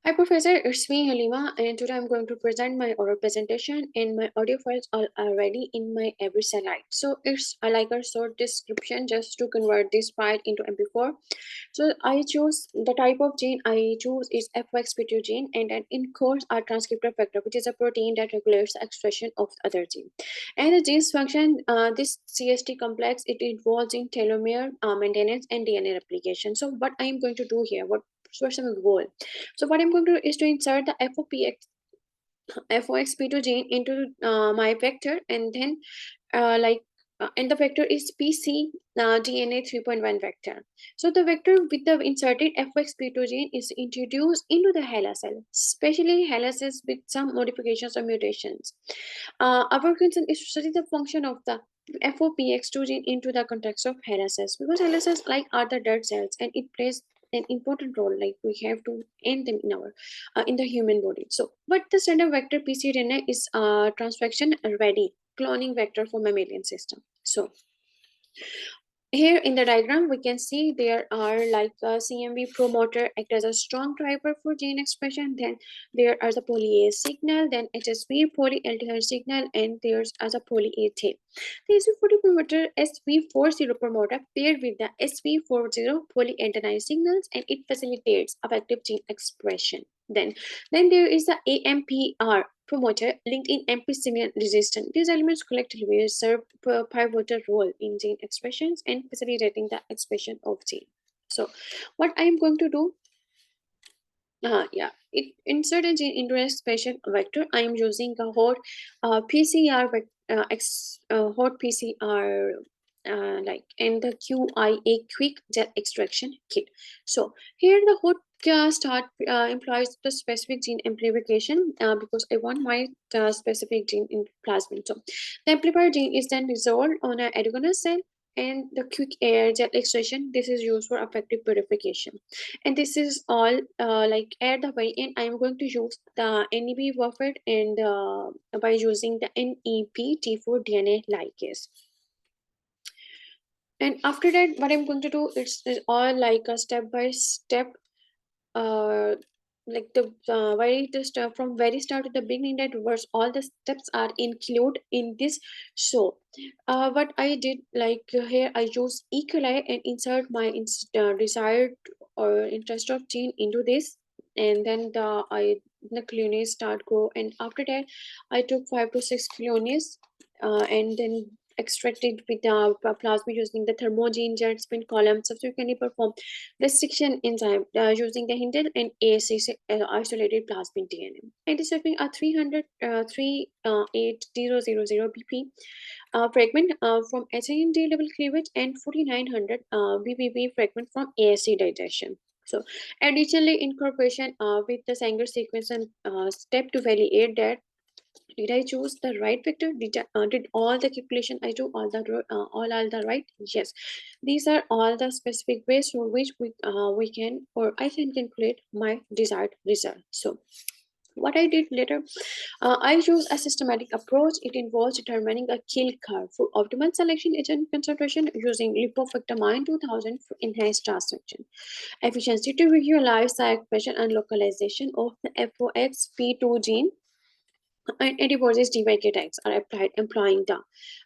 Hi Professor, it's me Halima, and today I'm going to present my oral presentation, and my audio files are already in my every slide. So it's like a short description just to convert this file into MP4. So I choose the type of gene I choose is FOXP2 gene, and then encodes a transcriptor factor, which is a protein that regulates the expression of the other gene. And the gene's function, this CST complex, it involves in telomere maintenance and DNA replication. So what I am going to do here, what's my goal? So what I'm going to do is to insert the FOXP2 gene into my vector, and then and the vector is PC DNA 3.1 vector. So the vector with the inserted FOXP2 gene is introduced into the HeLa cell, especially HeLa cells with some modifications or mutations. Our concern is to study the function of the FOPX2 gene into the context of HeLa cells, because HeLa cells like are the dead cells, and it plays an important role. Like we have to end them in our in the human body. So, but the standard vector pcRNA is transfection ready cloning vector for mammalian system. So here in the diagram, we can see there are like a CMV promoter act as a strong driver for gene expression. Then there are the polyase signal, then HSV polyaldehyde signal, and there's as a polyA tail. The SV40 promoter SV40 promoter paired with the SV40 polyadenine signals, and it facilitates effective gene expression. Then there is the AMPR promoter linked in ampicillin resistance. These elements collectively serve a pivotal role in gene expressions and facilitating the expression of gene. So, what I am going to do, insert a gene into a special vector. I am using a hot hot PCR and the QIA quick jet extraction kit. So here the hot start implies the specific gene amplification because I want my specific gene in plasmid. So the amplifier gene is then resolved on an adenosine cell, and the quick air jet extraction, this is used for effective purification. And this is all like at the very end I am going to use the NEB buffer, and by using the NEPT4 DNA ligase. And after that, what I'm going to do is all like a step by step, uh like the step from very start to the beginning, that was all the steps are included in this. So what I did, like here I use E. coli and insert my desired or interest of gene into this, and then the colonies start grow, and after that I took 5 to 6 colonies and then extracted with plasma using the thermogene jet spin column. Subsequently perform restriction enzyme using the Hindle and ASC isolated plasmid DNA. And is having a 38000 BP fragment from HND level cleavage and 4900 BBB fragment from ASC digestion. So, additionally, incorporation with the Sanger sequence and step to validate that did I choose the right vector? Did all the calculation I do all are the right? Yes, these are all the specific ways for which we can or I can calculate my desired result. So what I did later, I use a systematic approach. It involves determining a kill curve for optimal selection agent concentration using lipofectamine 2000 for enhanced transfection efficiency to visualize the expression and localization of the FOXP2 gene, and antibodies DYK tags are applied employing the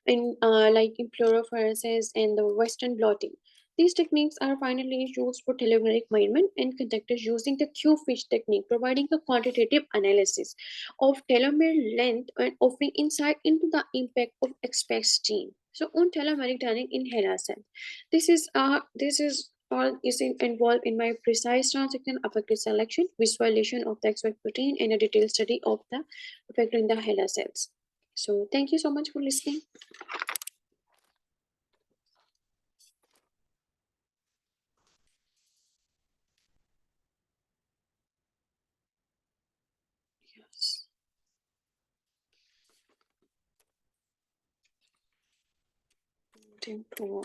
like fluorophoresis and the Western blotting. These techniques are finally used for telomeric measurement and conducted using the Q-fish technique, providing a quantitative analysis of telomere length and offering insight into the impact of expressed gene. So on telomeric timing in HeLa cell. This is all is involved in my precise transaction effective selection, visualization of the expressed protein, and a detailed study of the effect in the HeLa cells. So thank you so much for listening. Yes. Tempo.